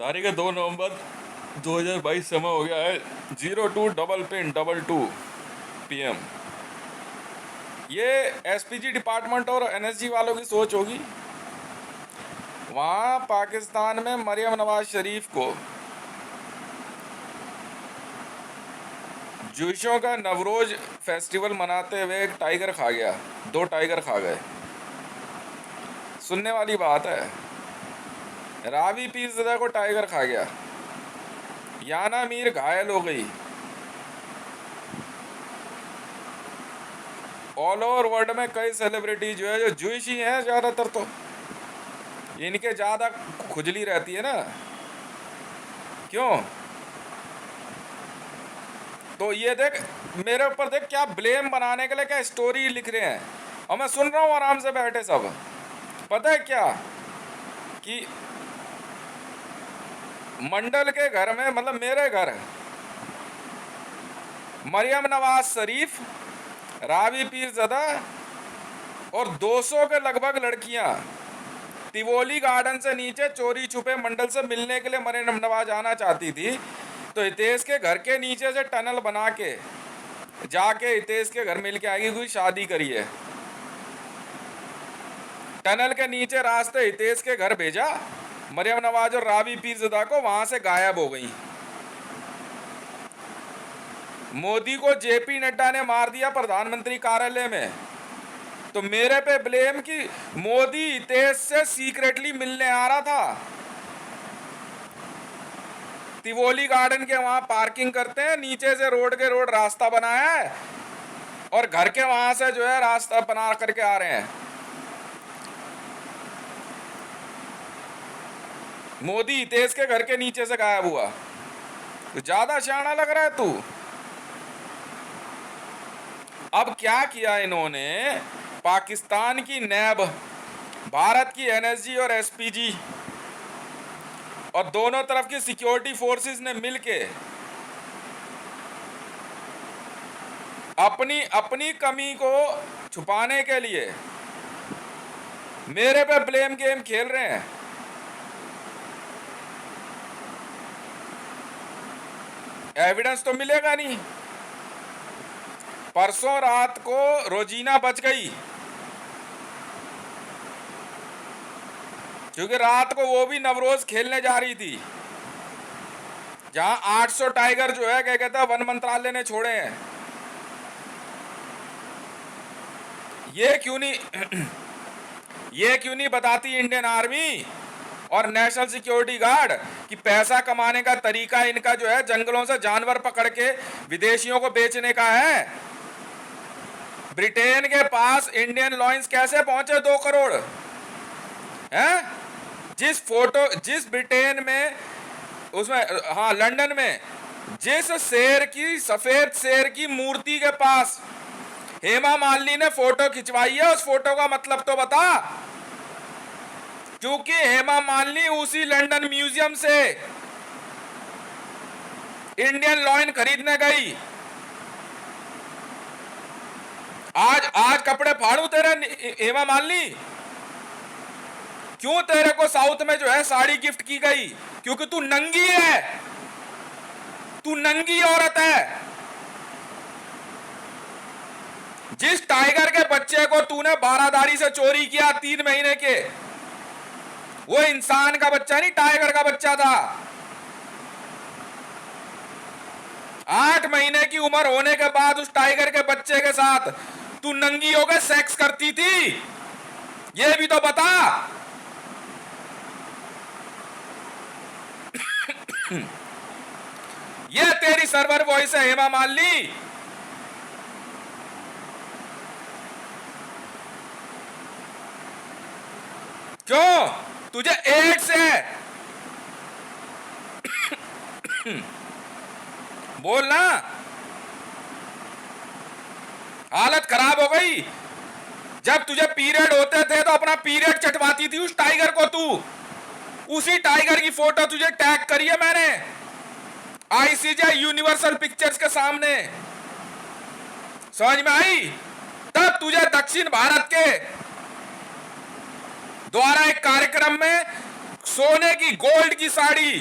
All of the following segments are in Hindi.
तारीख है 2 नवंबर 2022। समय हो गया है 02:22 PM। ये एसपीजी डिपार्टमेंट और एनएसजी वालों की सोच होगी। वहाँ पाकिस्तान में मरियम नवाज शरीफ को जूशों का नवरोज फेस्टिवल मनाते हुए एक टाइगर खा गया, 2 टाइगर खा गए। सुनने वाली बात है। रावी पीरज़ादा को टाइगर खा गया, याना मीर घायल हो गई। ऑल ओवर वर्ल्ड में कई सेलिब्रिटी जो है जो जूश ही हैं ज़्यादातर, तो इनके ज़्यादा खुजली रहती है ना, क्यों? तो ये देख, मेरे ऊपर देख क्या ब्लेम बनाने के लिए क्या स्टोरी लिख रहे हैं, और मैं सुन रहा हूँ आराम से बैठे सब। पता है क्या कि मंडल के घर में, मतलब मेरे घर, मरियम नवाज शरीफ, रावी पीरज़ादा और 200 के लगभग लड़कियां तिवोली गार्डन से नीचे चोरी छुपे मंडल से मिलने के लिए मरियम नवाज आना चाहती थी। तो हितेश के घर के नीचे से टनल बना के जाके हितेश के घर मिल के आएगी, कोई शादी करी है। टनल के नीचे रास्ते हितेश के घर भेजा, मरियम नवाज और रावी पीरज़ादा को, वहां से गायब हो गई। मोदी को जेपी नड्डा ने मार दिया प्रधानमंत्री कार्यालय में। तो मेरे पे ब्लेम कि मोदी हितेश से सीक्रेटली मिलने आ रहा था। तिवोली गार्डन के वहां पार्किंग करते हैं, नीचे से रोड के रोड रास्ता बनाया है, और घर के वहां से जो है रास्ता बना करके आ रहे हैं। मोदी हितेश के घर के नीचे से गायब हुआ। तो ज्यादा शाना लग रहा है तू। अब क्या किया इन्होंने, पाकिस्तान की नैब, भारत की एनएसजी और एसपीजी और दोनों तरफ की सिक्योरिटी फोर्सेस ने मिलके अपनी अपनी कमी को छुपाने के लिए मेरे पे ब्लेम गेम खेल रहे हैं। एविडेंस तो मिलेगा नहीं। परसों रात को रोजीना बच गई, क्योंकि रात को वो भी नवरोज खेलने जा रही थी, जहां 800 टाइगर जो है क्या कहता है वन मंत्रालय ने छोड़े हैं। ये क्यों नहीं बताती इंडियन आर्मी और नेशनल सिक्योरिटी गार्ड कि पैसा कमाने का तरीका इनका जो है जंगलों से जानवर पकड़ के विदेशियों को बेचने का है। ब्रिटेन के पास इंडियन लॉयंस कैसे पहुंचे 2 करोड़ हैं? जिस ब्रिटेन में, उसमें, हाँ लंदन में, जिस सफेद शेर की मूर्ति के पास हेमा मालिनी ने फोटो खिंचवाई है, उस फोटो का मतलब तो बता। क्योंकि हेमा मालिनी उसी लंदन म्यूजियम से इंडियन लॉयन खरीदने गई। आज कपड़े फाड़ू तेरे हेमा मालिनी? क्यों तेरे को साउथ में जो है साड़ी गिफ्ट की गई? क्योंकि तू नंगी है, तू नंगी औरत है। जिस टाइगर के बच्चे को तूने बारादारी से चोरी किया 3 महीने के, वो इंसान का बच्चा नहीं, टाइगर का बच्चा था। 8 महीने की उम्र होने के बाद उस टाइगर के बच्चे के साथ तू नंगी होकर सेक्स करती थी, ये भी तो बता। ये तेरी सर्वर वॉइस है हेमा मालिनी। क्यों? तुझे एड्स है? बोल ना। हालत खराब हो गई। जब तुझे पीरियड होते थे तो अपना पीरियड चटवाती थी उस टाइगर को तू। उसी टाइगर की फोटो तुझे टैग करी है मैंने आईसीजे यूनिवर्सल पिक्चर्स के सामने। समझ में आई? तब तुझे दक्षिण भारत के द्वारा एक कार्यक्रम में सोने की गोल्ड की साड़ी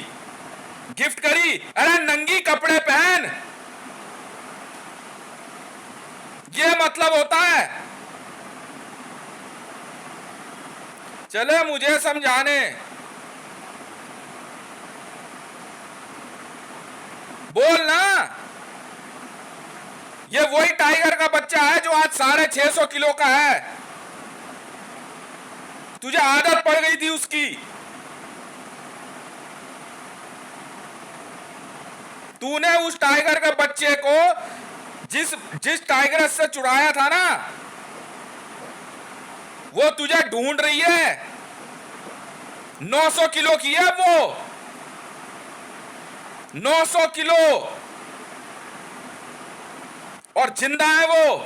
गिफ्ट करी। अरे नंगी कपड़े पहन, ये मतलब होता है। चले मुझे समझाने, बोल ना। ये वही टाइगर का बच्चा है जो आज 650 किलो का है। तुझे आदत पड़ गई थी उसकी। तूने उस टाइगर के बच्चे को जिस जिस टाइगर से चुराया था ना, वो तुझे ढूंढ रही है। 900 किलो की है वो, 900 किलो, और जिंदा है वो।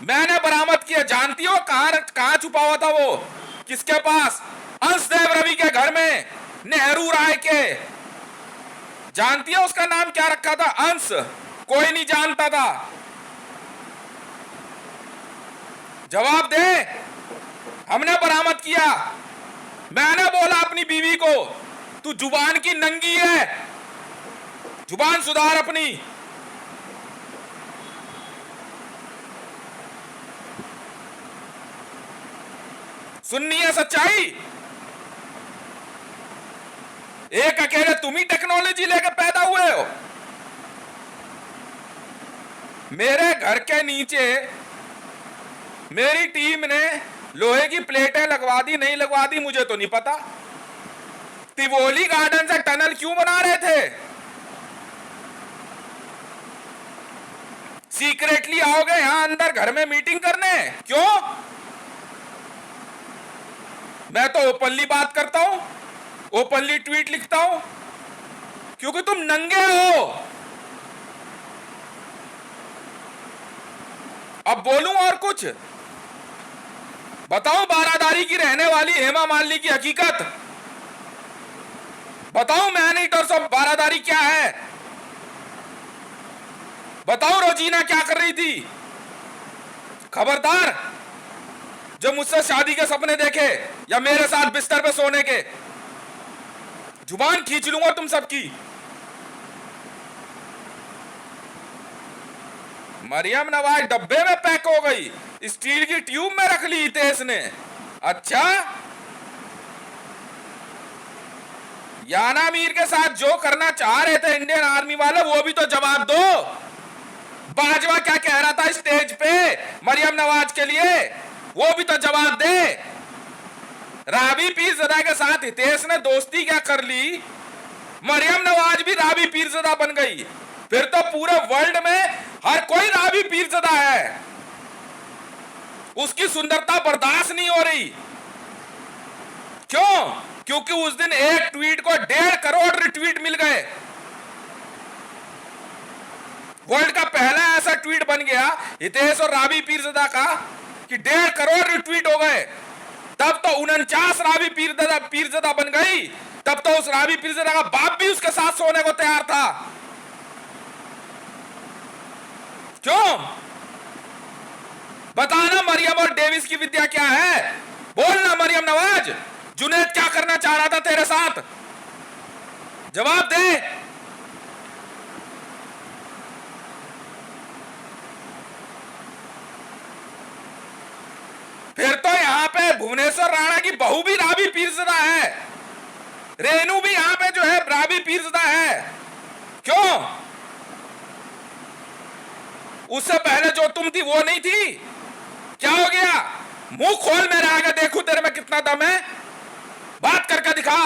मैंने बरामद किया। जानती हो कहां छुपा हुआ था वो? किसके पास? अंशदेव रवि के घर में, नेहरू राय के। जानती है उसका नाम क्या रखा था? अंश। कोई नहीं जानता था। जवाब दे। हमने बरामद किया। मैंने बोला अपनी बीवी को, तू जुबान की नंगी है, जुबान सुधार अपनी। सुननी है सच्चाई। एक अकेले तुम ही टेक्नोलॉजी लेकर पैदा हुए हो। मेरे घर के नीचे मेरी टीम ने लोहे की प्लेटें लगवा दी, नहीं लगवा दी मुझे तो नहीं पता। तिवोली गार्डन से टनल क्यों बना रहे थे? सीक्रेटली आओगे यहां अंदर घर में मीटिंग करने? क्यों? मैं तो ओपनली बात करता हूं, ओपनली ट्वीट लिखता हूं, क्योंकि तुम नंगे हो। अब बोलूं और कुछ? बताओ बारादारी की रहने वाली हेमा मालिनी की हकीकत। बताओ मैनीटर्स ऑफ बारादारी क्या है। बताओ रोजीना क्या कर रही थी। खबरदार, जो मुझसे शादी के सपने देखे या मेरे साथ बिस्तर पे सोने के, जुबान खींच लूंगा तुम सबकी। मरियम नवाज डब्बे में पैक हो गई, स्टील की ट्यूब में रख ली तेज ने। अच्छा, याना मीर के साथ जो करना चाह रहे थे इंडियन आर्मी वाले, वो भी तो जवाब दो। बाजवा क्या कह रहा था स्टेज पे मरियम नवाज के लिए, वो भी तो जवाब दे। राबी पीरज़दा के साथ हितेश ने दोस्ती क्या कर ली, मरियम नवाज भी राबी पीरज़दा बन गई। फिर तो पूरे वर्ल्ड में हर कोई राबी पीरज़दा है। उसकी सुंदरता बर्दाश्त नहीं हो रही। क्यों? क्योंकि उस दिन एक ट्वीट को 1.5 करोड़ रिट्वीट मिल गए। वर्ल्ड का पहला ऐसा ट्वीट बन गया हितेश और राबी पीरज़दा का कि 1.5 करोड़ रिट्वीट हो गए। तब तो 49 राबी पीरज़दा बन गई। तब तो उस राबी पीरज़दा का बाप भी उसके साथ सोने को तैयार था। क्यों? बताना मरियम और डेविस की विद्या क्या है। बोलना मरियम नवाज, जुनैद क्या करना चाह रहा था तेरे साथ? जवाब दे। फिर तो यहां पे भुवनेश्वर राणा की बहू भी राबी पीरज़दा है, रेनू भी यहां पे जो है राबी पीरज़दा है। क्यों? उससे पहले जो तुम थी वो नहीं थी? क्या हो गया? मुंह खोल मेरे आगे, देखूं तेरे में कितना दम है। बात करके दिखा।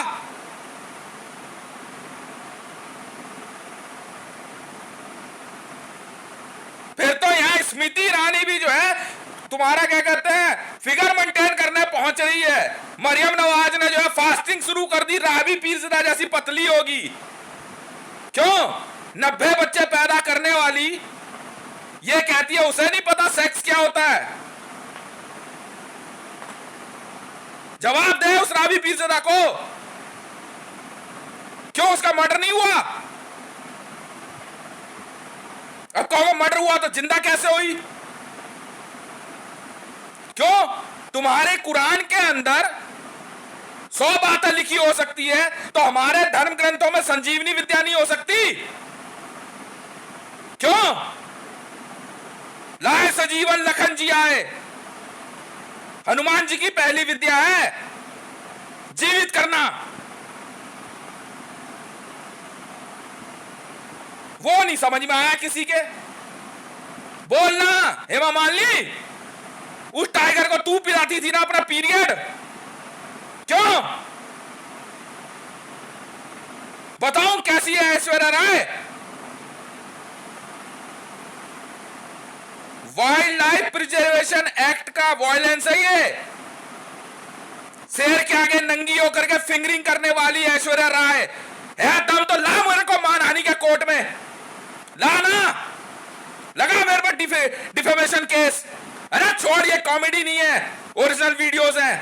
फिर तो यहां स्मृति ईरानी भी जो है तुम्हारा क्या कहते हैं फिगर मेंटेन करने पहुंच रही है। मरियम नवाज ने जो है फास्टिंग शुरू कर दी, राबी पीरज़दा जैसी पतली होगी। क्यों? 90 बच्चे पैदा करने वाली ये कहती है उसे नहीं पता सेक्स क्या होता है। जवाब दे उस राबी पीरज़दा को। क्यों उसका मर्डर नहीं हुआ? अब कहोगे मर्डर हुआ तो जिंदा कैसे हुई? क्यों? तुम्हारे कुरान के अंदर 100 बातें लिखी हो सकती है, तो हमारे धर्म ग्रंथों में संजीवनी विद्या नहीं हो सकती? क्यों? लाए सजीवन लखन जी आए, हनुमान जी की पहली विद्या है जीवित करना। वो नहीं समझ में आया किसी के? बोलना हेमा मालिनी, उस टाइगर को तू पिलाती थी ना अपना पीरियड, क्यों? बताऊं कैसी है Aishwarya Rai? Wild life preservation act का वायलेंस है ये। शेर के आगे नंगी होकर के फिंगरिंग करने वाली ऐश्वर्या राय है। दम तो ला मेरे को मानहानि के कोर्ट में, ला ना, लगा मेरे पर डिफेमेशन केस। अरे छोड़, ये कॉमेडी नहीं है, ओरिजिनल वीडियोस हैं।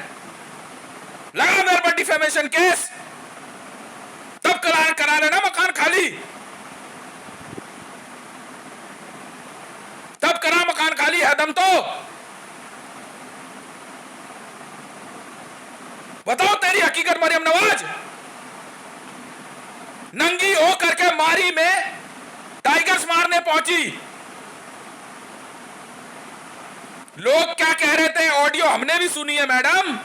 लगा मेरे पर डिफेमेशन केस, तब करा लेना मकान खाली, तब करा मकान खाली है दम तो। बताओ तेरी हकीकत मरियम नवाज। नंगी हो करके मारी में टाइगर्स मारने पहुंची। लोग क्या कह रहे थे, ऑडियो हमने भी सुनी है मैडम।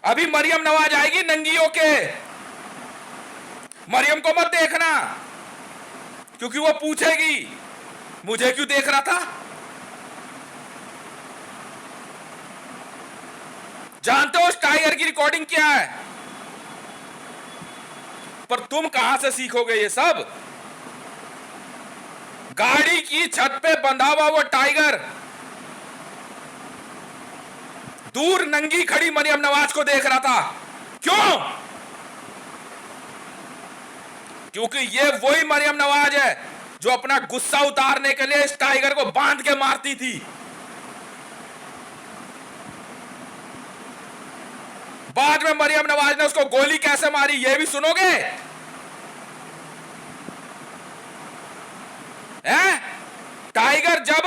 अभी मरियम नवाज आएगी नंगी होके, मरियम को मत देखना, क्योंकि वो पूछेगी मुझे क्यों देख रहा था। जानते हो उस टाइगर की रिकॉर्डिंग क्या है? पर तुम कहां से सीखोगे ये सब? गाड़ी की छत पे बंधा हुआ वो टाइगर दूर नंगी खड़ी मरियम नवाज को देख रहा था, क्यों? क्योंकि ये वही मरियम नवाज है जो अपना गुस्सा उतारने के लिए इस टाइगर को बांध के मारती थी। बाद में मरियम नवाज ने उसको गोली कैसे मारी ये भी सुनोगे हैं? टाइगर जब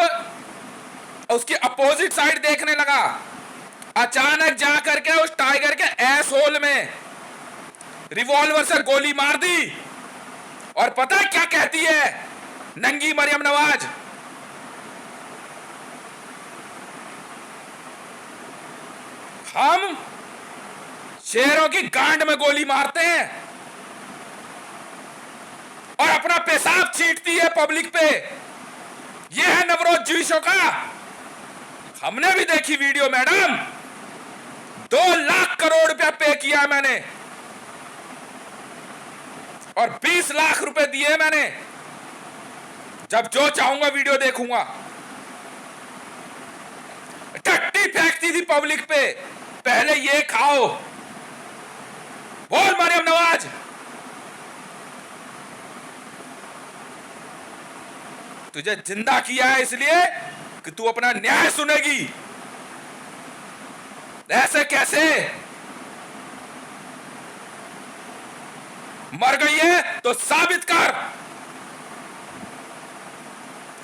उसकी अपोजिट साइड देखने लगा, अचानक जाकर के उस टाइगर के एस होल में रिवॉल्वर से गोली मार दी। और पता है क्या कहती है नंगी मरियम नवाज? हम शेरों की गांड में गोली मारते हैं और अपना पेशाब छींटती है पब्लिक पे। यह है नवरोज जूशो का। हमने भी देखी वीडियो मैडम, 2 लाख करोड़ रुपया पे किया है मैंने और 20 लाख रुपए दिए मैंने। जब जो चाहूंगा वीडियो देखूंगा। टट्टी फेंकती थी पब्लिक पे, पहले ये खाओ। बोल मरियम नवाज, तुझे जिंदा किया है इसलिए कि तू अपना न्याय सुनेगी। ऐसे कैसे? मर गई है तो साबित कर।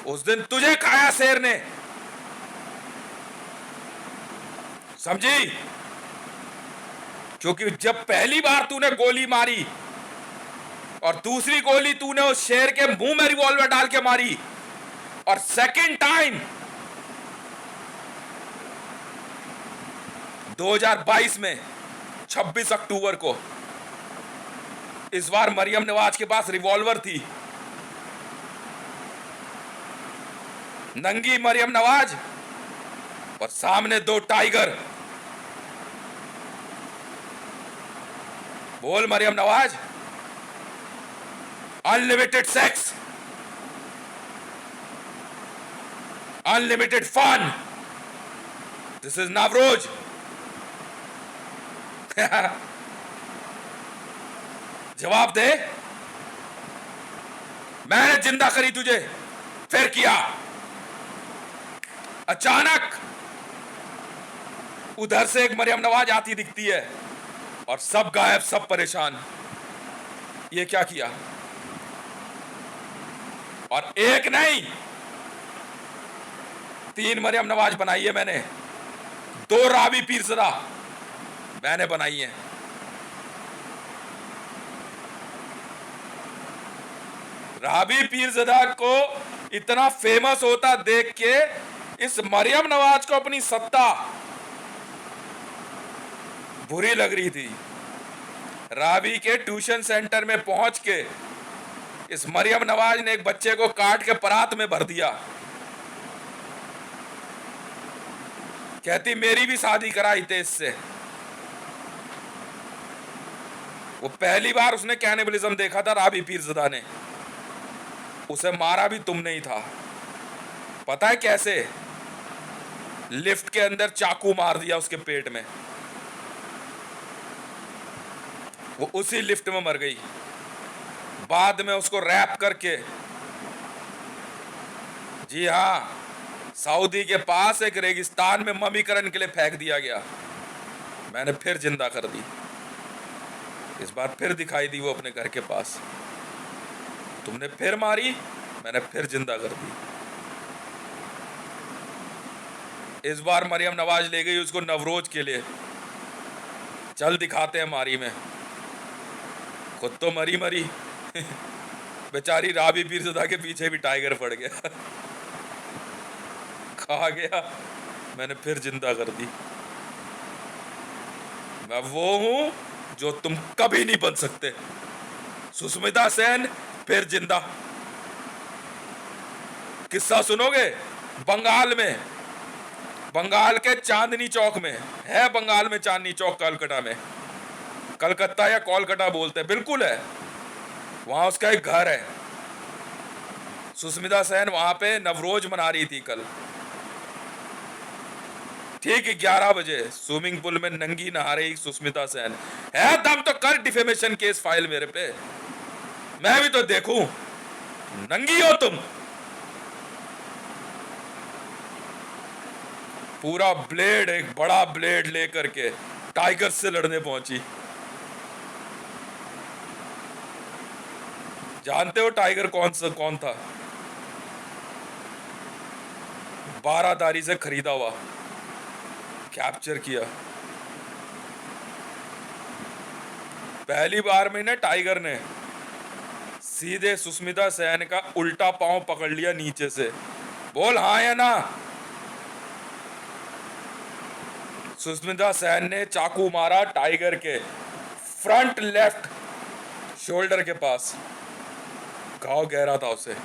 उस दिन तुझे खाया शेर ने, समझी? क्योंकि जब पहली बार तूने गोली मारी और दूसरी गोली तूने उस शेर के मुंह में रिवॉल्वर डाल के मारी, और सेकंड टाइम 2022 में 26 अक्टूबर को, इस बार मरियम नवाज के पास रिवॉल्वर थी। नंगी मरियम नवाज और सामने 2 टाइगर। बोल Maryam Nawaz, unlimited sex, unlimited fun, this is Navroz. जवाब दे। मैंने जिंदा करी तुझे, फिर किया। अचानक उधर से एक मरियम नवाज आती दिखती है और सब गायब, सब परेशान। ये क्या किया? और एक नहीं 3 मरियम नवाज बनाई है मैंने। 2 रावी पीरज़दा मैंने बनाई है। रावी पीरज़दा को इतना फेमस होता देख के इस मरियम नवाज को अपनी सत्ता बुरी लग रही थी। रावी के ट्यूशन सेंटर में पहुंच के इस मरियम नवाज ने एक बच्चे को काट के परात में भर दिया। कहती मेरी भी शादी कराई थे इससे। वो पहली बार उसने कैनिबलिज्म देखा था रावी पीरज़दा ने। उसे मारा भी तुमने ही था। पता है कैसे? लिफ्ट के अंदर चाकू मार दिया उसके पेट में। वो उसी लिफ्ट में मर गई। बाद में उसको रैप करके, जी हाँ, सऊदी के पास एक रेगिस्तान में ममीकरण के लिए फेंक दिया गया। मैंने फिर जिंदा कर दी। इस बार फिर दिखाई दी वो अपने घर के पास। तुमने फिर मारी, मैंने फिर जिंदा कर दी। इस बार मरियम नवाज ले गई उसको नवरोज के लिए। चल दिखाते हैं मारी में। खुद तो मरी मरी बेचारी रावी पीरज़दा के पीछे भी टाइगर पड़ गया। खा गया, मैंने फिर जिंदा कर दी। मैं वो हूं जो तुम कभी नहीं बन सकते। सुष्मिता सेन फिर जिंदा। किस्सा सुनोगे? बंगाल में, बंगाल के चांदनी चौक में है। बंगाल में चांदनी चौक, कलकत्ता में, कलकत्ता या कोलकाता बोलते हैं, बिल्कुल है। वहां उसका एक घर है। सुष्मिता सेन वहां पे नवरोज मना रही थी कल। ठीक 11 बजे स्विमिंग पूल में नंगी नहा रही सुष्मिता सेन। है दम तो कर डिफेमेशन केस फाइल मेरे पे, मैं भी तो देखूं। नंगी हो तुम। पूरा ब्लेड, एक बड़ा ब्लेड लेकर के टाइगर से लड़ने पहुंची। जानते हो टाइगर कौन था? 12धारी से खरीदा हुआ, कैप्चर किया। पहली बार में ना टाइगर ने सीधे सुष्मिता सेन का उल्टा पांव पकड़ लिया नीचे से। बोल हाँ या ना। सुष्मिता सेन ने चाकू मारा टाइगर के फ्रंट लेफ्ट शोल्डर के पास। घाव गहरा था उसे।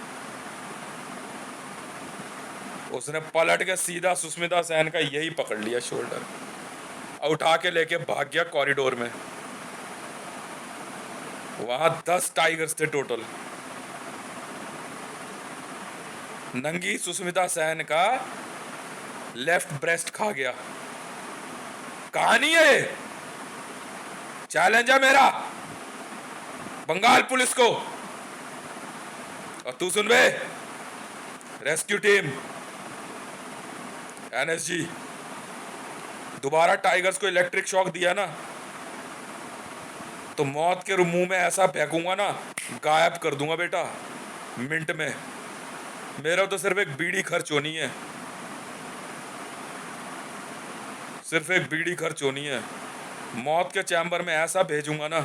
उसने पलट के सीधा सुष्मिता सेन का यही पकड़ लिया शोल्डर और उठा के लेके भाग गया कॉरिडोर में। वहां 10 टाइगर्स थे टोटल। नंगी सुष्मिता सेन का लेफ्ट ब्रेस्ट खा गया। कहानी है, चैलेंज है मेरा बंगाल पुलिस को। और तू सुन बे, रेस्क्यू टीम, एनएसजी, दोबारा टाइगर्स को इलेक्ट्रिक शॉक दिया ना तो मौत के मुंह में ऐसा फेंकूंगा ना, गायब कर दूंगा बेटा मिनट में। मेरा तो सिर्फ एक बीड़ी खर्च होनी है, सिर्फ एक बीड़ी खर्च होनी है। मौत के चैम्बर में ऐसा भेजूंगा ना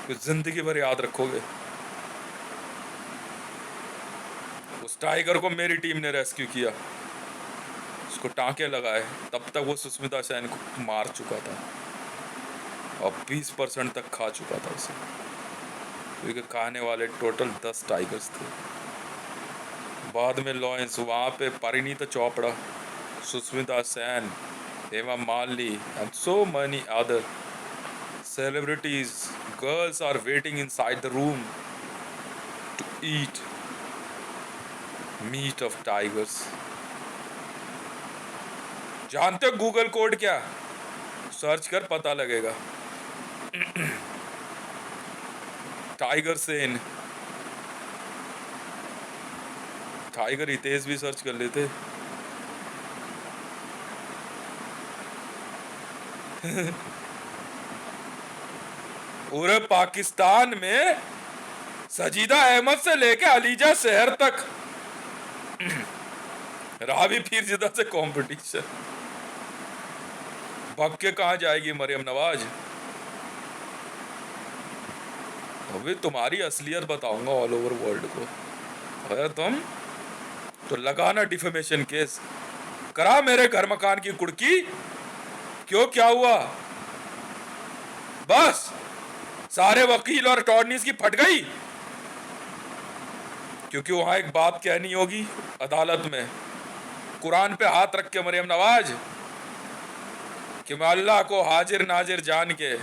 कि जिंदगी भर याद रखोगे। उस टाइगर को मेरी टीम ने रेस्क्यू किया, उसको टांके लगाए। तब तक वो सुष्मिता सेन को मार चुका था और 20% तक खा चुका था उसे, क्योंकि खाने वाले टोटल 10 टाइगर्स थे। बाद में लॉरेंस, वहाँ पे Parineeta Chopra, Sushmita Sen, Hema Malini and so many other celebrities, girls are waiting inside the room to eat meat of tigers. जानते हो गूगल कोड क्या? सर्च कर पता लगेगा। टाइगर सेन, टाइगर हितेश भी सर्च कर लेते। पूरे पाकिस्तान में सजीदा अहमद से लेके अलीजा शहर तक रावी पीरज़दा से कंपटीशन। भाग के कहाँ जाएगी मरियम नवाज? अभी तुम्हारी असलियत बताऊंगा ऑल ओवर वर्ल्ड को। अगर तुम तो लगाना डिफेमेशन केस, करा मेरे घर मकान की कुड़की। क्यों, क्या हुआ? बस सारे वकील और अटॉर्नीज की फट गई, क्योंकि वहां एक बात कहनी होगी अदालत में, कुरान पे हाथ रख के मरियम नवाज, कि मैं अल्लाह को हाजिर नाजिर जान के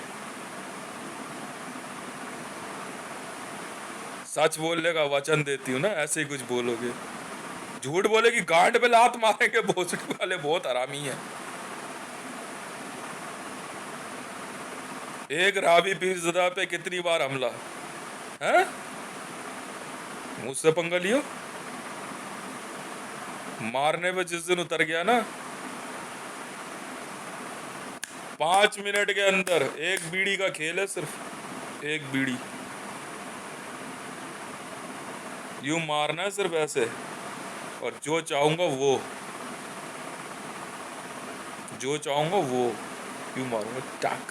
सच बोलने का वचन देती हूँ ना, ऐसे ही कुछ बोलोगे। झूठ बोलेगी गांड पे लात मारेंगे भोसड़ी वाले, बहुत हरामी है। एक रावी पीरज़दा पे कितनी बार हमला है? मुझसे पंगा लियो, मारने पे जिस दिन उतर गया ना, 5 मिनट के अंदर एक बीड़ी का खेल है, सिर्फ एक बीड़ी, यूं मारना है सिर्फ ऐसे, और जो चाहूंगा वो, जो चाहूंगा वो यूं मारूंगा, टक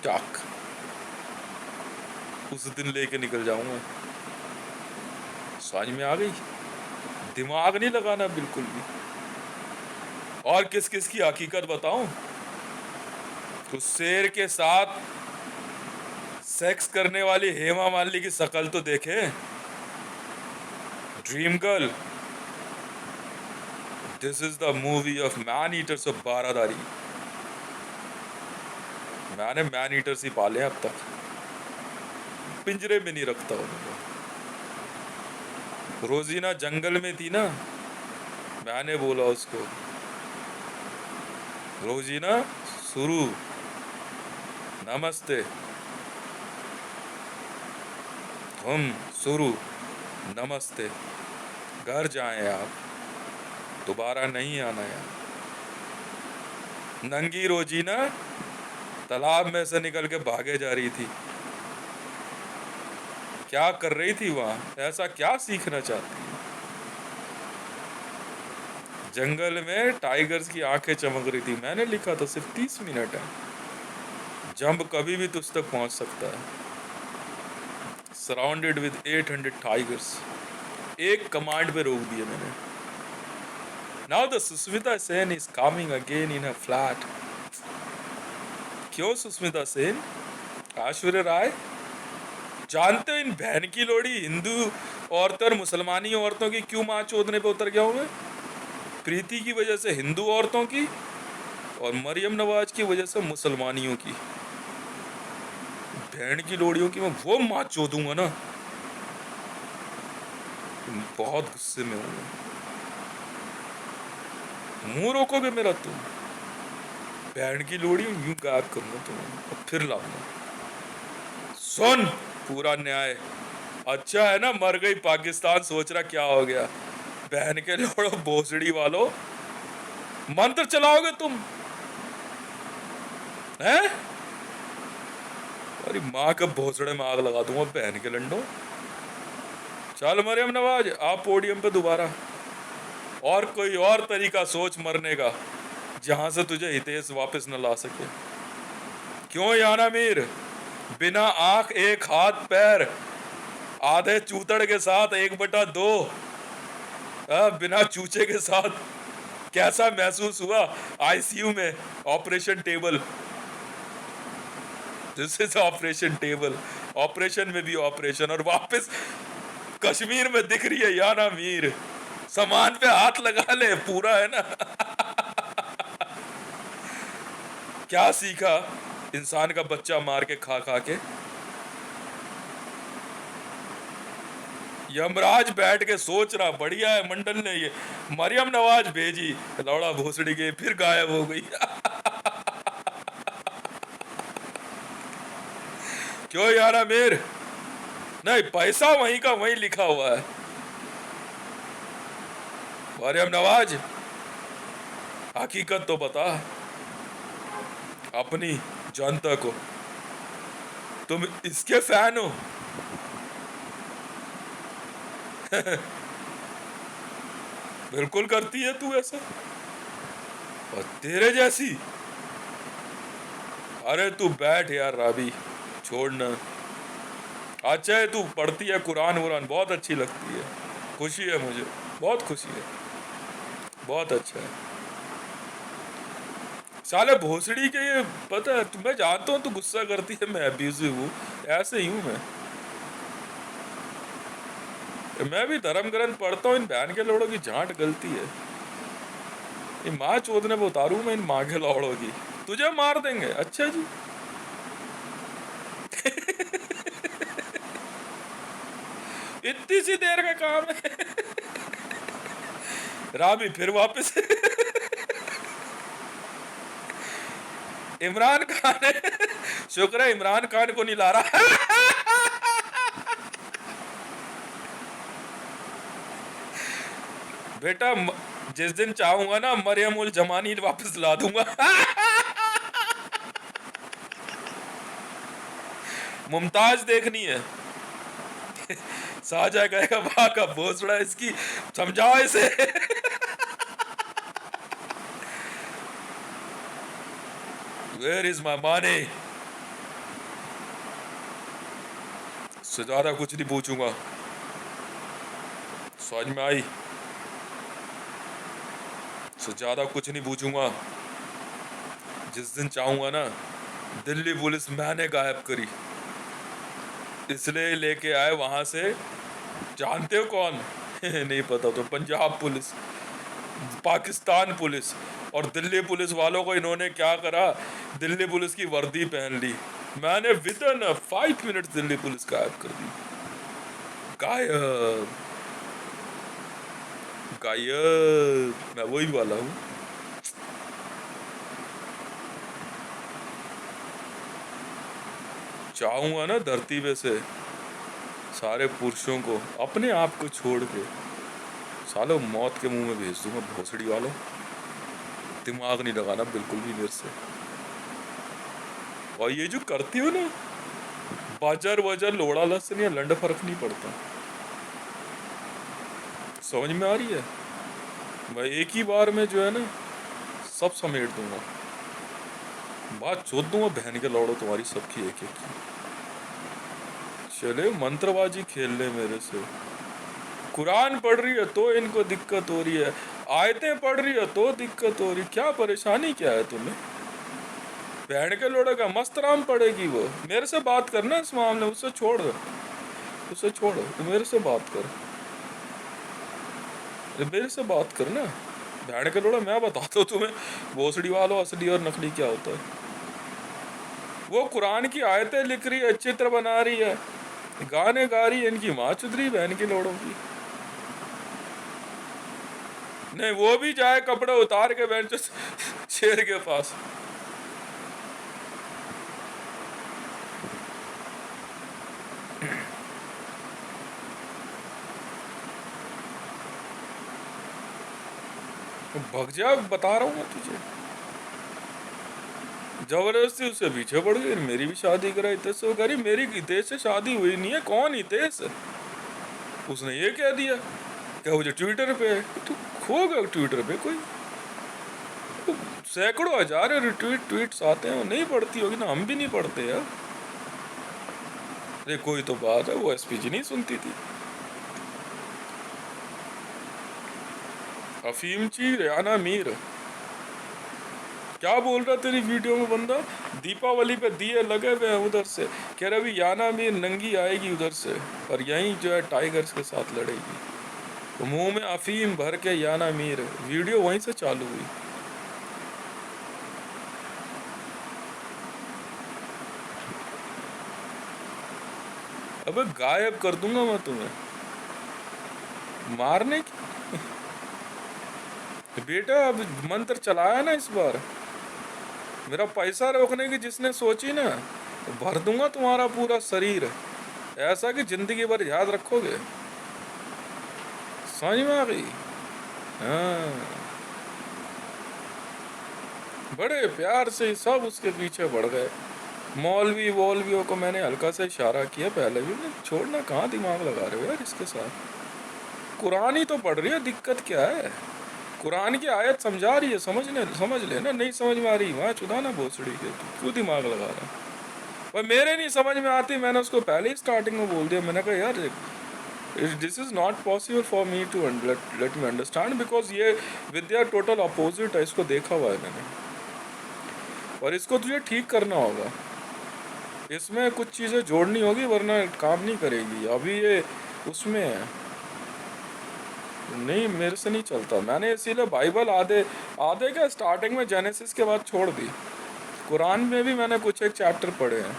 टक, उस दिन लेके निकल जाऊंगा। समझ में आ गई? दिमाग नहीं लगाना बिल्कुल भी। और किस किस की हकीकत बताऊं? तो शेर के साथ सेक्स करने वाली हेमा मालिनी की शक्ल तो देखे, dream girl. This is the movie of man eaters of Baradari. मैंने मैन ईटर्स ही पाले अब तक, पिंजरे में नहीं रखता उनको। रोजीना जंगल में थी ना, मैंने बोला उसको, रोजीना शुरू, नमस्ते, हम शुरू, नमस्ते, घर जाएं आप, दोबारा नहीं आना यार। नंगी रोजीना तालाब में से निकल के भागे जा रही थी। क्या कर रही थी वहां? ऐसा क्या सीखना चाहती है? जंगल में टाइगर्स की आंखें चमक रही थी। मैंने लिखा था सिर्फ 30 मिनट है, जंप कभी भी तुझ तक पहुंच सकता है। सराउंडेड विद 800 टाइगर्स, एक कमांड पे रोक दिया मैंने। Now the Sushmita Sen is coming again in a flat. क्यों सुष्मिता सेन? ऐश्वर्या राय, जानते हो इन बहन की लोड़ी हिंदू औरतों और मुसलमानी औरतों की क्यों मां चोदने पे उतर गया हूं मैं? प्रीति की वजह से हिंदू औरतों की, और मरियम नवाज की वजह से मुसलमानियों की। बहन की लोड़ियों की मैं वो मां चोदूंगा ना, बहुत गुस्से में हूं मैं। मुंह रोकोगे मेरा तुम? बहन की लोड़ी यूं गायब करूंगा तुम्हें और फिर लाऊंगा। सुन, पूरा न्याय। अच्छा है ना मर गई पाकिस्तान, सोच रहा क्या हो गया? बहन के लोड़ो भोसड़ी वालों, मंत्र चलाओगे तुम हैं? अरे माँ के भोसड़े में आग लगा दूंगा बहन के लंडो। चल मरियम नवाज, आप पोडियम पे दोबारा। और कोई और तरीका सोच मरने का, जहां से तुझे हितेश वापस न ला सके। क्यों याना मीर, बिना आंख एक हाथ पैर, आधे चूतड़ के साथ 1/2, बिना चूचे के साथ, कैसा महसूस हुआ आईसीयू में? Operation table, this is operation table, operation में भी ऑपरेशन, और वापस कश्मीर में दिख रही है याना मीर। सामान पे हाथ लगा ले, पूरा है ना। क्या सीखा इंसान का बच्चा मार के खा खा के? यमराज बैठ के सोच रहा बढ़िया है मंडल ने ये मरियम नवाज भेजी, लौड़ा भोसड़ी के फिर गायब हो गई। क्यों यार अमीर? नहीं, पैसा वहीं का वहीं लिखा हुआ है। मरियम नवाज, हकीकत तो बता अपनी जनता को, तुम इसके फैन हो? बिल्कुल करती है तू ऐसा। और तेरे जैसी। अरे तू बैठ यार राबी, छोड़ना। अच्छा है तू पढ़ती है कुरान वुरान, बहुत अच्छी लगती है, खुशी है मुझे, बहुत खुशी है, बहुत अच्छा है। साले भोसड़ी के ये पता है तुम्हें, जानता हूँ तू गुस्सा करती है, मैं अब्यूसिव हूँ, ऐसे ही हूँ मैं भी धर्म ग्रंथ पढ़ता हूँ। इन बहन के लोड़ों की झांट गलती है, ये माँ चोदने पे उतारू मैं इन माँ के लोड़ों की, तुझे मार देंगे। अच्छा जी इतनी सी देर का काम है। रामी फिर वापस इमरान खान है, शुक्र है इमरान खान को नहीं ला रहा। बेटा जिस दिन चाहूंगा ना मरियम उल जमानी वापस ला दूंगा। मुमताज देखनी है। साजा कहेगा वाह का भोसड़ा इसकी, समझाओ इसे। वेयर इज माई मानी। से ज्यादा कुछ नहीं पूछूंगा, समझ में आई, से ज्यादा कुछ नहीं पूछूंगा। जिस दिन चाहूंगा ना, दिल्ली पुलिस मैंने गायब करी, इसलिए लेके आए वहां से, जानते हो कौन? नहीं पता तो पंजाब पुलिस, पाकिस्तान पुलिस और दिल्ली पुलिस वालों को इन्होंने क्या करा, दिल्ली पुलिस की वर्दी पहन ली, मैंने with in 5 minute Delhi police गायब कर दी। गायब गायब, मैं वही वाला हूँ। चाहूंगा ना धरती पे से सारे पुरुषों को अपने आप को छोड़ के सालों मौत के मुंह में भेज दूंगा। भोसड़ी वालों, दिमाग नहीं लगाना बिल्कुल भी मेरे से। और ये जो करती हो ना बाजार बाजार लोड़ा लसन या लंड, फर्क नहीं पड़ता, समझ में आ रही है? मैं एक ही बार में जो है ना सब समेट दूंगा, बात चोद दूंगा बहन के लौड़ो तुम्हारी सबकी एक एक की। चले मंत्रबाजी खेल ले मेरे से। कुरान पढ़ रही है तो इनको दिक्कत हो रही है, आयतें पढ़ रही है तो दिक्कत हो रही, क्या परेशानी क्या है तुम्हें? बहन के लोड़े का मस्त राम पड़ेगी वो। मेरे से बात करना इस मामले, उससे छोड़, उसे छोड़, तो मेरे से बात कर, मेरे से बात करना। बहन के लोड़ा मैं बताता हूँ तुम्हें भोसड़ी वालों असली और नकली क्या होता है। वो कुरान की आयतें लिख रही है, चित्र बना रही है, गाने गा रही है, इनकी माँ चुदरी बहन के लोड़ों की। नहीं वो भी जाए कपड़े उतार के बैठ शेर के पास। भग जा, बता रहा हूँ मैं तुझे। जबरदस्ती उससे पीछे पड़ गई, मेरी भी शादी कराई हितेश से। वो कह रही मेरी हितेश से शादी हुई नहीं है। कौन हितेश? उसने ये कह दिया क्या मुझे ट्विटर पे, तू खो गया ट्विटर पे, कोई सैकड़ों हजार रिट्वीट ट्वीट्स आते हैं, वो नहीं पढ़ती होगी ना, हम भी नहीं पढ़ते यार। अरे कोई तो बात है, वो एसपीजी नहीं सुनती थी। अफीमची रेहाना मीर क्या बोल रहा तेरी वीडियो में बंदा? दीपावली पे दिए लगे हुए हैं उधर से, कह रहा अभी याना मीर नंगी आएगी उधर से और यहीं जो है टाइगर्स के साथ लड़ेगी। तो मुंह में अफीम भर के याना मीर, वीडियो वहीं से चालू हुई। अबे गायब कर दूंगा मैं तुम्हें, मारने की। बेटा अब मंत्र चलाया ना इस बार, मेरा पैसा रोकने की जिसने सोची ना, तो भर दूंगा तुम्हारा पूरा शरीर, ऐसा कि जिंदगी भर याद रखोगे। समझ में आ गई? हाँ, बड़े प्यार से सब उसके पीछे बढ़ गए। मौलवी वोलवियों को मैंने हल्का सा इशारा किया पहले भी, छोड़ना, कहाँ दिमाग लगा रहे हो यार इसके साथ। कुरान ही तो पढ़ रही है, दिक्कत क्या है? कुरान की आयत समझा रही है, समझ लेना। नहीं समझ में आ रही, वहाँ चुदाना भोसड़ी के, क्यों दिमाग लगा रहा है। पर मेरे नहीं समझ में आती, मैंने उसको पहले ही स्टार्टिंग में बोल दिया। मैंने कहा यार this is not possible for me to let me understand, because ये विद्या टोटल अपोजिट है, इसको देखा हुआ है मैंने, और इसको तुझे ठीक करना होगा, इसमें कुछ चीज़ें जोड़नी होगी, वरना काम नहीं करेगी। अभी ये उसमें है, नहीं मेरे से नहीं चलता। मैंने इसीलिए बाइबल आधे आधे क्या स्टार्टिंग में जेनेसिस के बाद छोड़ दी। कुरान में भी मैंने कुछ एक चैप्टर पढ़े हैं।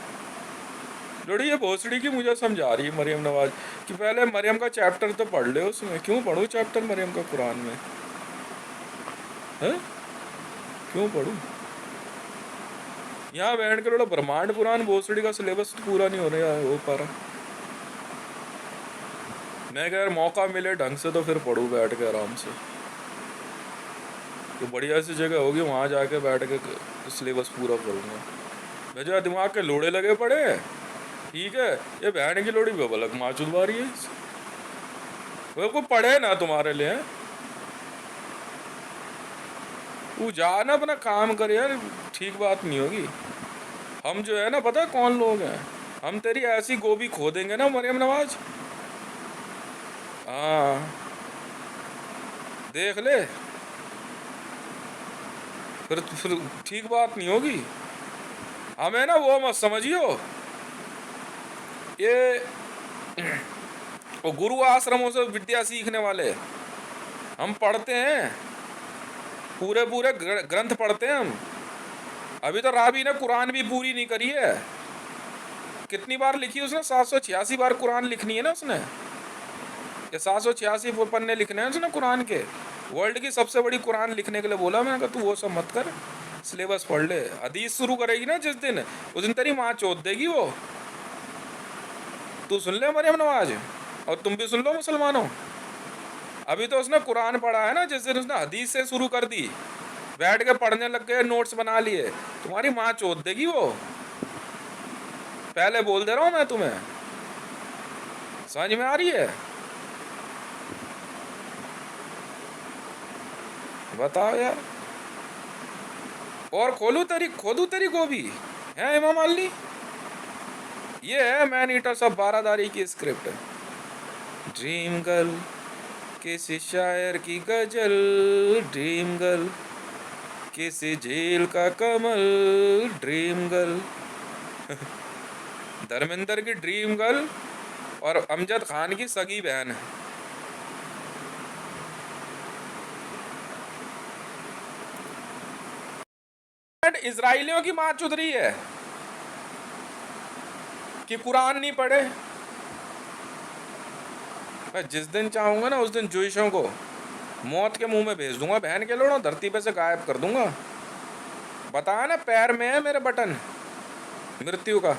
लड़ी ये भोसड़ी की मुझे समझा रही है मरियम नवाज कि पहले मरियम का चैप्टर तो पढ़ ले, उसमें क्यों पढ़ूँ चैप्टर मरियम का कुरान में, है क्यों पढ़ूँ? यहाँ बैठ कर लोड़ा ब्रह्मांड पुराण भोसड़ी का सिलेबस तो पूरा नहीं हो पा रहा। मैं कह मौका मिले ढंग से तो फिर पढ़ूँ बैठ के आराम से, तो बढ़िया सी जगह होगी वहाँ जाके बैठ के सिलेबस पूरा करूँगा। मेरे दिमाग के लोड़े लगे पड़े हैं, ठीक है, ये बहन की लोड़ी बेबलक माँ चुदवा रही है, वो को पढ़े ना तुम्हारे लिए, तू जा ना अपना काम कर यार, ठीक बात नहीं होगी। हम जो है ना, पता है कौन लोग हैं, हम तेरी ऐसी गोभी खो देंगे ना मरियम नवाज, हाँ देख ले, फिर ठीक बात नहीं होगी। हमें ना वो मत समझियो, ये वो गुरु आश्रमों से विद्या सीखने वाले, हम पढ़ते हैं पूरे पूरे ग्रंथ पढ़ते हैं हम। अभी तो राबी ने कुरान भी पूरी नहीं करी है, कितनी बार लिखी उसने, 786 बार कुरान लिखनी है ना उसने, ये 786 पन्ने लिखने हैं उसने कुरान के। वर्ल्ड की सबसे बड़ी कुरान लिखने के लिए बोला, मैंने कहा तू वो सब मत कर, सिलेबस पढ़ ले। हदीस शुरू करेगी ना जिस दिन, उस दिन तेरी माँ चोद देगी वो। तू सुन ले मरियम नवाज, और तुम भी सुन लो मुसलमानों, अभी तो उसने कुरान पढ़ा है ना, जिस दिन उसने हदीस से शुरू कर दी, बैठ के पढ़ने लग गए, नोट्स बना लिए, तुम्हारी माँ चोद देगी वो। पहले बोल दे रहा हूँ मैं तुम्हें, समझ में आ रही है? बताओ यार, और खोदू तेरी गोभी है इमाम अली। ये है मैन ईटर्स ऑफ बारादारी की स्क्रिप्ट। ड्रीम गर्ल किसी शायर की गजल, ड्रीम गर्ल किसी झील का कमल, ड्रीम गर्ल धर्मेंद्र की ड्रीम गर्ल और अमजद खान की सगी बहन है। इजराइलियों की माँ चुद रही है कि कुरान नहीं पढ़े। मैं जिस दिन चाहूंगा ना उस दिन जुइशों को मौत के मुंह में भेज दूंगा, बहन के लोड़ों, धरती पे से गायब कर दूंगा। बताया ना, पैर में है मेरे बटन मृत्यु का,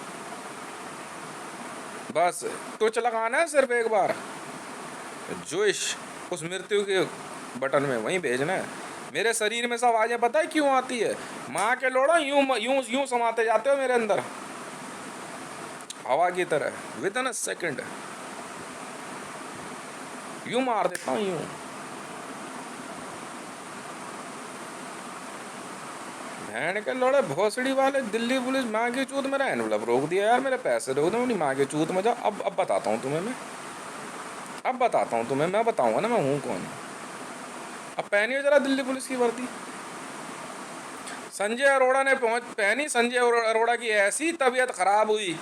बस टच लगाना है सिर्फ एक बार, जुइश उस मृत्यु के बटन में वहीं भेजना है। मेरे शरीर में सब आवाजें पता है क्यों आती है? माँ के लोड़ो यूं यूं यूं समाते जाते हो मेरे अंदर हवा की तरह, विद इन अ सेकंड यूं मार देता हूँ यूं। बहन के लोड़े भोसड़ी वाले दिल्ली पुलिस माँ की चूत, मेरा एनवलप रोक दिया यार, मेरे पैसे रोक दो, अपनी माँ की चूत में जाओ। अब बताता हूँ तुम्हें मैं, अब बताता हूँ तुम्हें, मैं बताऊंगा ना मैं हूँ कौन। अब पहनी हो जरा दिल्ली पुलिस की वर्दी। संजय अरोड़ा ने पहनी, संजय अरोड़ा की ऐसी तबीयत खराब हुई,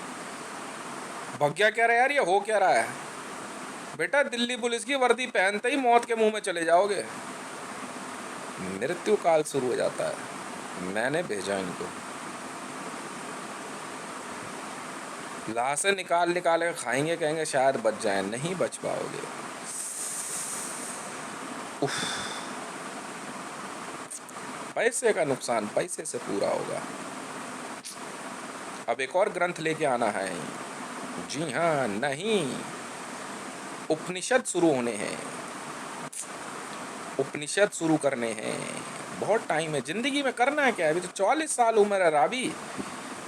भग्या क्या रहा यार, ये हो क्या रहा है बेटा? दिल्ली पुलिस की वर्दी पहनते ही मौत के मुंह में चले जाओगे, मृत्यु काल शुरू हो जाता है। मैंने भेजा इनको, लाशें निकाल के खाएंगे, कहेंगे शायद बच जाए, नहीं बच पाओगे। उफ, पैसे का नुकसान पैसे से पूरा होगा। अब एक और ग्रंथ लेके आना है, जी हाँ, नहीं, उपनिषद शुरू होने हैं, उपनिषद शुरू करने हैं, बहुत टाइम है। जिंदगी में करना है क्या? अभी तो 44 साल उम्र है राबी,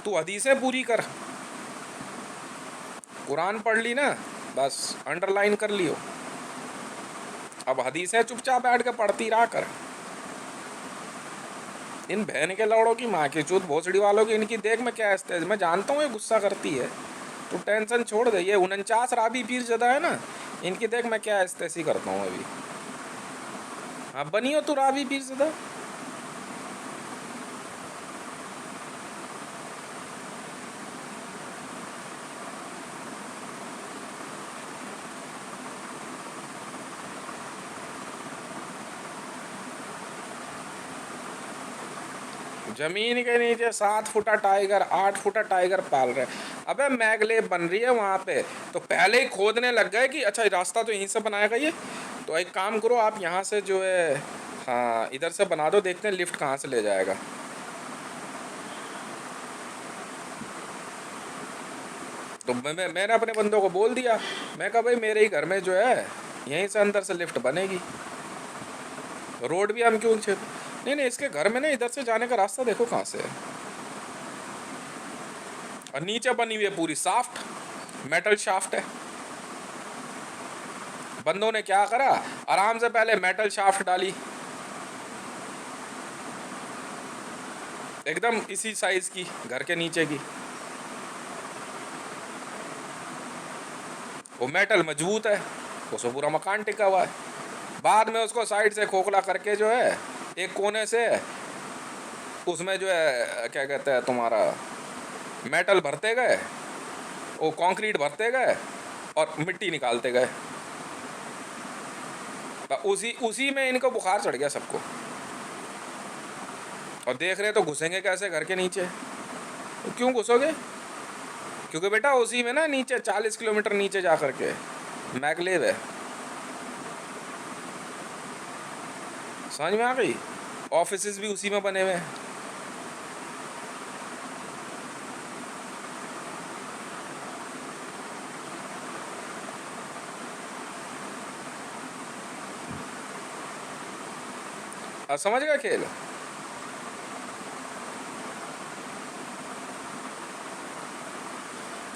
तू हदीसें पूरी कर, कुरान पढ़ ली ना, बस अंडरलाइन कर लियो, अब हदीसें चुपचाप बैठ के पढ़ती रहा कर। इन बहन के लौड़ों की माँ की चूत भोसड़ी वालों की, इनकी देख मैं क्या स्टेज, मैं जानता हूँ ये गुस्सा करती है, तो टेंशन छोड़ दे। ये 49 राबी पीर ज़दा है ना, इनकी देख मैं क्या स्टेसी करता हूँ अभी। हाँ बनी हो तू राबी पीर ज़दा। जमीन के नीचे 7 फुटा टाइगर, 8 फुटा टाइगर पाल रहे। अबे मैगले बन रही है वहां पे, तो पहले ही खोदने लग गए कि अच्छा रास्ता तो यहीं से बनाएगा ये, तो एक काम करो आप यहाँ से जो है, हाँ इधर से बना दो, देखते हैं लिफ्ट कहाँ से ले जाएगा। तो मैंने अपने बंदों को बोल दिया, मैं कहा भाई मेरे ही घर में जो है यहीं से अंदर से लिफ्ट बनेगी, रोड भी हम क्यों छेद, नहीं नहीं इसके घर में ना इधर से जाने का रास्ता देखो कहाँ से है। और नीचे बनी हुई है पूरी साफ्ट, मेटल शाफ्ट है। बंदों ने क्या करा, आराम से पहले मेटल शाफ्ट डाली, एकदम इसी साइज की घर के नीचे की, वो मेटल मजबूत है, उसमें पूरा मकान टिका हुआ है। बाद में उसको साइड से खोखला करके जो है एक कोने से उसमें जो है क्या कहते हैं तुम्हारा मेटल भरते गए, वो कंक्रीट भरते गए और मिट्टी निकालते गए। तो उसी उसी में इनको बुखार चढ़ गया सबको। और देख रहे तो घुसेंगे कैसे घर के नीचे, तो क्यों घुसोगे, क्योंकि बेटा उसी में ना नीचे 40 किलोमीटर नीचे जा करके मैगलेव है। समझ में आ गई, ऑफिसेज भी उसी में बने हुए हैं। अब समझ गया खेल।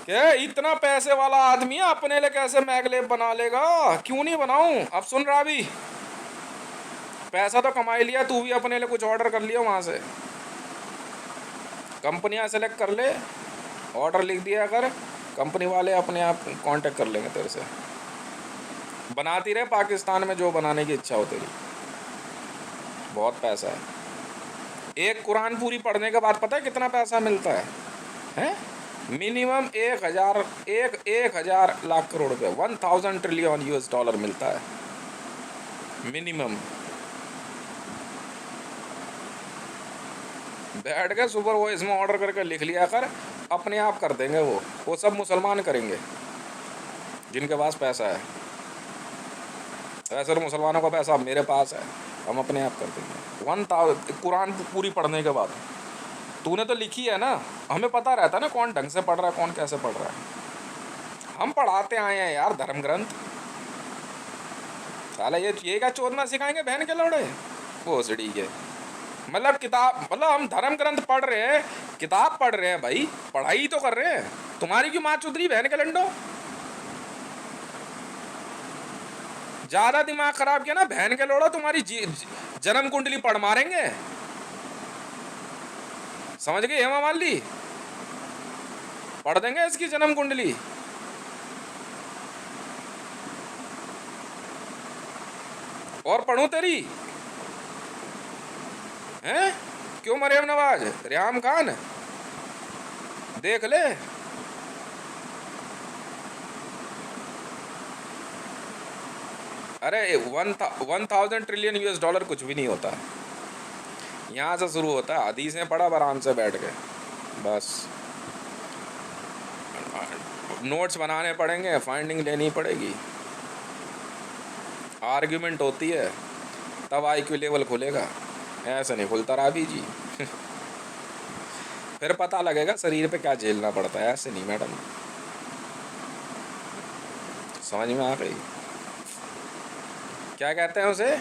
क्या इतना पैसे वाला आदमी है, अपने लिए कैसे मैगलेव बना लेगा, क्यों नहीं बनाऊं। अब सुन रहा भी, पैसा तो कमा ही लिया, तू भी अपने लिए कुछ ऑर्डर कर लिया वहां से, कंपनियां सेलेक्ट कर ले, ऑर्डर लिख दिया कर, कंपनी वाले अपने आप कांटेक्ट कर लेंगे तेरे से। बनाती रहे पाकिस्तान में जो बनाने की इच्छा हो तेरी, बहुत पैसा है। एक कुरान पूरी पढ़ने के बाद पता है कितना पैसा मिलता है, हैं? मिनिमम 1,000 लाख करोड़ रुपए, 1000 ट्रिलियन US डॉलर मिलता है मिनिमम। बैठ के सुपर वॉइस में ऑर्डर करके लिख लिया कर, अपने आप कर देंगे वो सब मुसलमान करेंगे जिनके पास पैसा है। वैसे तो मुसलमानों का पैसा मेरे पास है, हम अपने आप कर देंगे। 1000 कुरान पूरी पढ़ने के बाद, तूने तो लिखी है ना, हमें पता रहता है ना कौन ढंग से पढ़ रहा है कौन कैसे पढ़ रहा है। हम पढ़ाते आए हैं यार धर्म ग्रंथ, साला ये क्या चोदना सिखाएंगे बहन के लौड़े वो सड़ी के। मतलब किताब, मतलब हम धर्म ग्रंथ पढ़ रहे हैं, किताब पढ़ रहे हैं भाई, पढ़ाई तो कर रहे हैं। तुम्हारी क्यों माँ चुदरी बहन के लंडो, ज्यादा दिमाग खराब किया ना बहन के लोड़ो, तुम्हारी जन्म कुंडली पढ़ मारेंगे। समझ गए हेमा मालिनी, पढ़ देंगे इसकी जन्म कुंडली। और पढ़ूं तेरी हैं, क्यों मरियम नवाज, रियाम खान देख ले। अरे 1000 ट्रिलियन US डॉलर कुछ भी नहीं होता, यहाँ से शुरू होता है। हदीसें पढ़ा आराम से बैठ के, बस नोट्स बनाने पड़ेंगे, फाइंडिंग लेनी पड़ेगी, आर्ग्यूमेंट होती है, तब IQ लेवल खुलेगा, ऐसे नहीं खुलता राबी जी। फिर पता लगेगा शरीर पे क्या झेलना पड़ता है, ऐसे नहीं मैडम। समझ में आ गई, क्या कहते हैं उसे,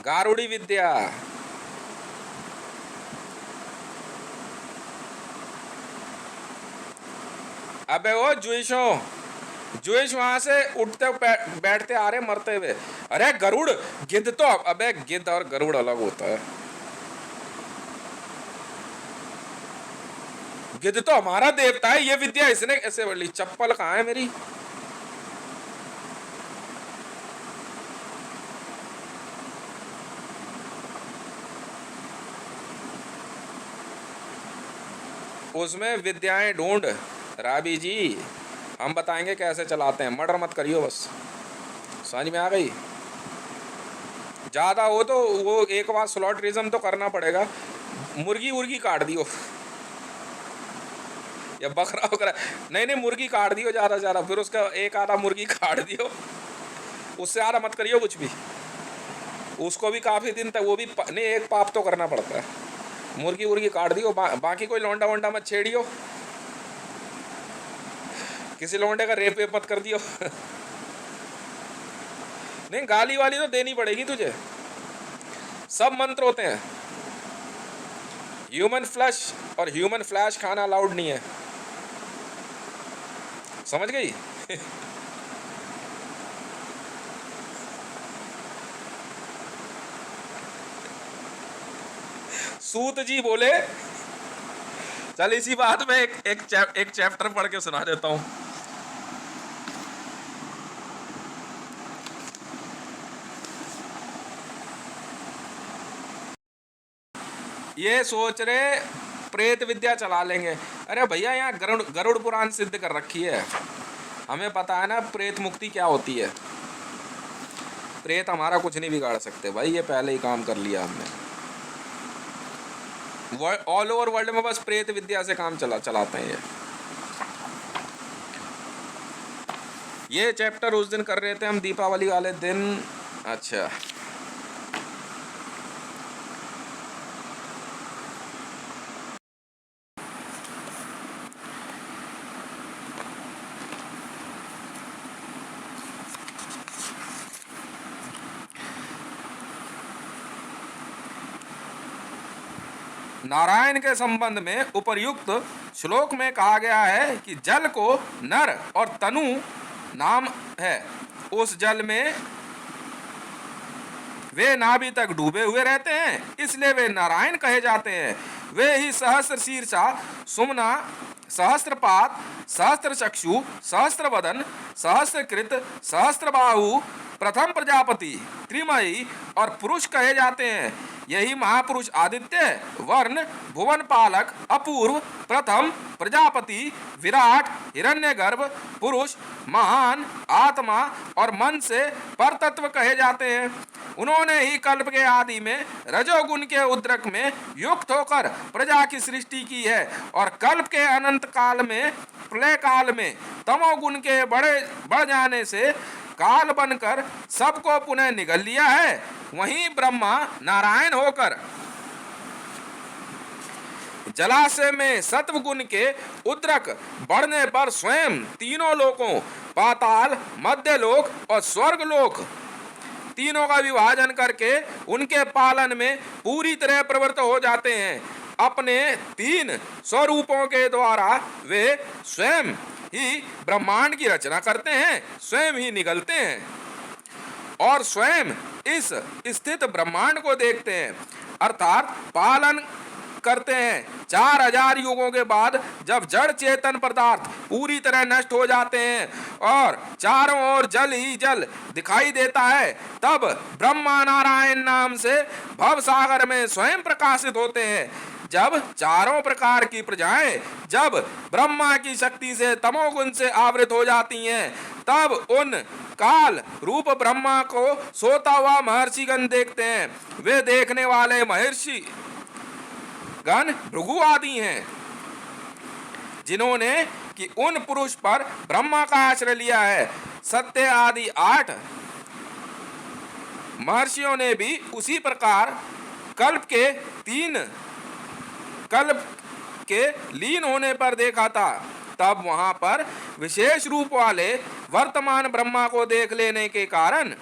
गारुड़ी विद्या। अबे वो जुइश वहां से उठते बैठते आ रहे मरते हुए। अरे गरुड़ गिद्ध तो, अबे गिद्ध और गरुड़ अलग होता है। गिद्ध तो हमारा देवता है, ये विद्या इसने ऐसे बढ़ ली। चप्पल कहाँ है मेरी? उसमें विद्याएं ढूंढ राबी जी, हम बताएंगे कैसे चलाते हैं, मर्डर मत करियो बस। समझ में आ गई? ज्यादा हो तो वो एक बार स्लॉटरिज्म तो करना पड़ेगा, मुर्गी उर्गी काट दियो या बकरा वकरा, नहीं नहीं मुर्गी काट दियो ज्यादा ज्यादा, फिर उसका एक आधा मुर्गी काट दियो, उससे ज्यादा मत करियो कुछ भी। उसको भी काफी दिन तक वो भी नहीं, एक पाप तो करना पड़ता है। मुर्गी उर्गी काट दियो, बाकी कोई लौंडा वोंडा मत छेड़ियो, किसी लौंडे का रेप वेप मत कर दियो नहीं, गाली वाली तो देनी पड़ेगी तुझे। सब मंत्र होते हैं। ह्यूमन फ्लैश और ह्यूमन फ्लैश खाना अलाउड नहीं है, समझ गई? सूत जी बोले, चल इसी बात में एक चैप्टर पढ़ के सुना देता हूं। ये सोच रहे प्रेत विद्या चला लेंगे। अरे भैया यहाँ गरुड़ पुराण सिद्ध कर रखी है, हमें पता है ना प्रेत मुक्ति क्या होती है। प्रेत हमारा कुछ नहीं बिगाड़ सकते भाई, ये पहले ही काम कर लिया हमने। ऑल ओवर वर्ल्ड में बस प्रेत विद्या से काम चलाते हैं ये चैप्टर उस दिन कर रहे थे हम, दीपावली वाले दिन। अच्छा, नारायण के संबंध में उपर्युक्त श्लोक में कहा गया है कि जल को नर और तनु नाम है। उस जल में वे नाभि तक डूबे हुए रहते हैं, इसलिए वे नारायण कहे जाते हैं। वे ही सहस्र शीर्षा, सुमना, सहस्त्रपात, सहस्त्र चक्षु, सहस्त्र वदन, सहस्त्रकृत, सहस्त्र बाहु, प्रथम प्रजापति, त्रिमयी और पुरुष कहे जाते हैं। यही महापुरुष आदित्य, वर्ण, भुवन पालक, अपूर्व, प्रथम, प्रजापति, विराट, हिरण्यगर्भ, पुरुष, महान, आत्मा और मन से परतत्व कहे जाते हैं। उन्होंने ही कल्प के आदि में रजोगुण के उद्रक में युक्त होकर प्रजा की सृष्टि की है और कल्प के अनंत काल में, प्रलय काल में तमोगुण के बढ़ जाने से काल बनकर सबको पुनः निगल लिया है। वहीं ब्रह्मा नारायण होकर जलाशय में सत्व गुण के उद्रक बढ़ने पर स्वयं तीनों लोकों, पाताल, मध्य लोक और स्वर्ग लोक, तीनों का विभाजन करके उनके पालन में पूरी तरह प्रवृत्त हो जाते हैं। अपने तीन स्वरूपों के द्वारा वे स्वयं ही ब्रह्मांड की रचना करते हैं, स्वयं ही निगलते हैं और स्वयं इस स्थित ब्रह्मांड को देखते हैं, अर्थात पालन करते हैं। 4000 युगों के बाद जब जड़ चेतन पदार्थ पूरी तरह नष्ट हो जाते हैं और चारों ओर जल ही जल दिखाई देता है, तब ब्रह्मा नारायण नाम से भव सागर में स्वयं प्रकाशित होते हैं। जब चारों प्रकार की प्रजाएं जब ब्रह्मा की शक्ति से तमोगुण से आवृत हो जाती हैं, तब उन काल रूप ब्रह्मा को सोता हुआ महर्षिगण देखते हैं। वे देखने वाले महर्षि गण भृगु आदि हैं, जिन्होंने कि उन पुरुष पर ब्रह्मा का आश्रय लिया है। सत्य आदि 8 महर्षियों ने भी उसी प्रकार कल्प के लीन होने पर देखा था। तब वहां पर विशेष रूप वाले वर्तमान ब्रह्मा को देख लेने के कारण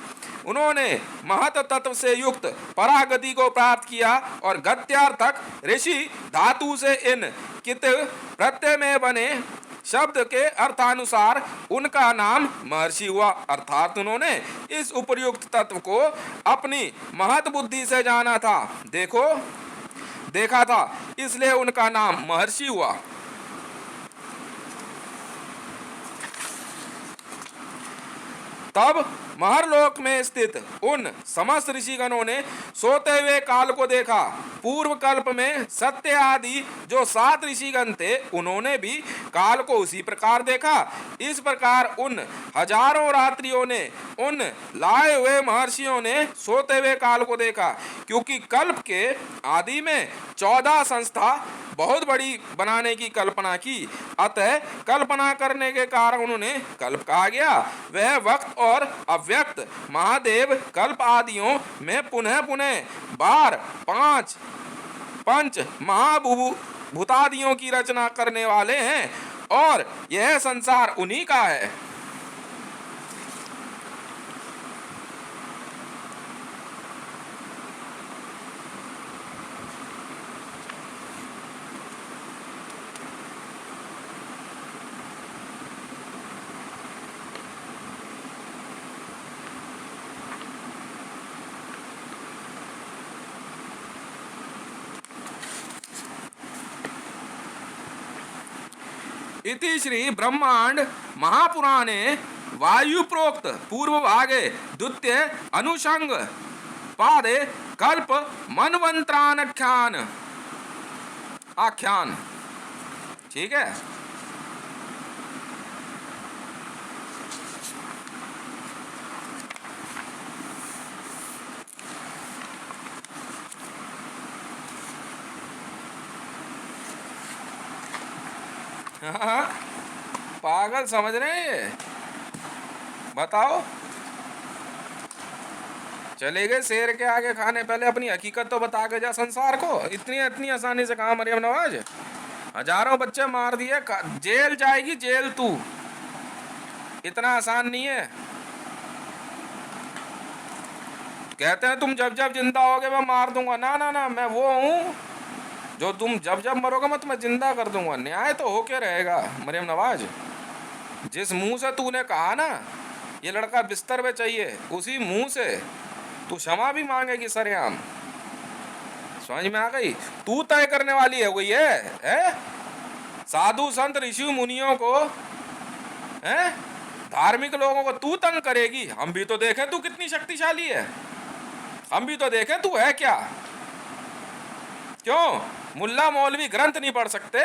उन्होंने महत तत्व से युक्त परागति को प्राप्त किया और गत्यार्थक ऋषि धातु से इन कित प्रत्यय में बने शब्द के अर्थानुसार उनका नाम महर्षि हुआ। अर्थात उन्होंने इस उपर्युक्त तत्व को अपनी महत बुद्धि से जाना था, देखा था, इसलिए उनका नाम महर्षि हुआ। तब महरलोक में स्थित उन समस्त ऋषिगणों ने सोते हुए काल को देखा। पूर्व कल्प में सत्य आदि जो 7 ऋषिगण थे, उन्होंने भी काल को उसी प्रकार देखा। इस प्रकार उन हजारों रात्रियों ने उन लाए हुए महर्षियों ने सोते हुए काल को देखा, क्योंकि कल्प के आदि में 14 संस्था बहुत बड़ी बनाने की कल्पना की। अतः कल्पना करने के कारण उन्होंने कल्प कहा गया। वह वक्त और अव्यक्त महादेव कल्प आदियों में पुनः पुनः बार 5 पंच महाभूतादियों की रचना करने वाले हैं, और यह संसार उन्हीं का है। इति श्री ब्रह्मांड महापुराणे वायु प्रोक्त पूर्व भागे द्वितीय अनुषंग पादे कल्प मनवंत्राख्यान आख्यान। ठीक है। हाँ, पागल समझ रहे हैं ये? बताओ, चले गए शेर के आगे खाने, पहले अपनी हकीकत तो बता के जा संसार को। इतनी आसानी से कहा मरियम नवाज? हजारों बच्चे मार दिए, जेल जाएगी जेल तू। इतना आसान नहीं है। कहते हैं तुम जब जब जिंदा होगे मैं मार दूंगा। ना ना ना, मैं वो हूँ जो तुम जब जब मरोगे मैं तुम्हें जिंदा कर दूंगा। न्याय तो होके रहेगा मरियम नवाज। जिस मुंह से तूने कहा ना ये लड़का बिस्तर पे चाहिए, उसी मुंह से तू क्षमा भी मांगेगी सरेआम। समझ में आ गई? तू तय करने वाली है कोई है? साधु संत ऋषि मुनियों को, है धार्मिक लोगों को तू तंग करेगी? हम भी तो देखें तू कितनी शक्तिशाली है। हम भी तो देखें तू है क्या। क्यों मुल्ला मौलवी ग्रंथ नहीं पढ़ सकते?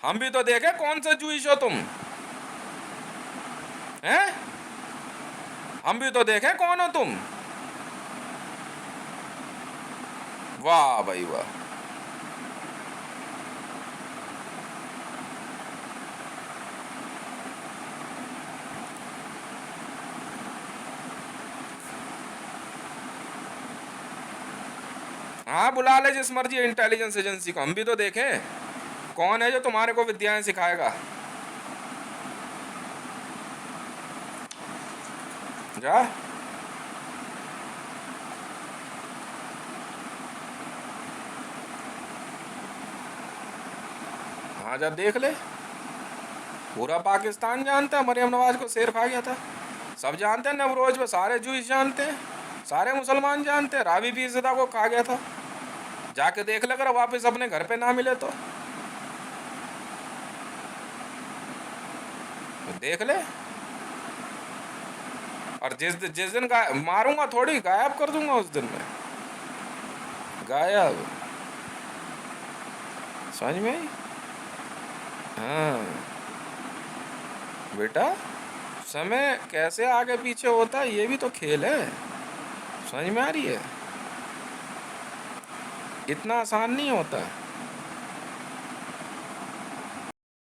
हम भी तो देखें कौन से जूइश हो तुम, हैं? हम भी तो देखें कौन हो तुम। वाह भाई वाह। हाँ, बुला ले जिस मर्जी इंटेलिजेंस एजेंसी को, हम भी तो देखें कौन है जो तुम्हारे को विद्याएं सिखाएगा। जा हाँ, जा देख ले। पूरा पाकिस्तान जानता है मरियम नवाज को शेर खा गया था। सब जानते हैं, नवरोज में सारे जूइश जानते हैं, सारे मुसलमान जानते हैं रावी पीरज़दा को खा गया था। जाके देख ले, अगर वापस अपने घर पे ना मिले तो देख ले। और जिस दिन मारूंगा थोड़ी गायब कर दूंगा, उस दिन में गायब। समझ में आई? हाँ बेटा, समय कैसे आगे पीछे होता है ये भी तो खेल है। समझ में आ रही है? इतना आसान नहीं होता।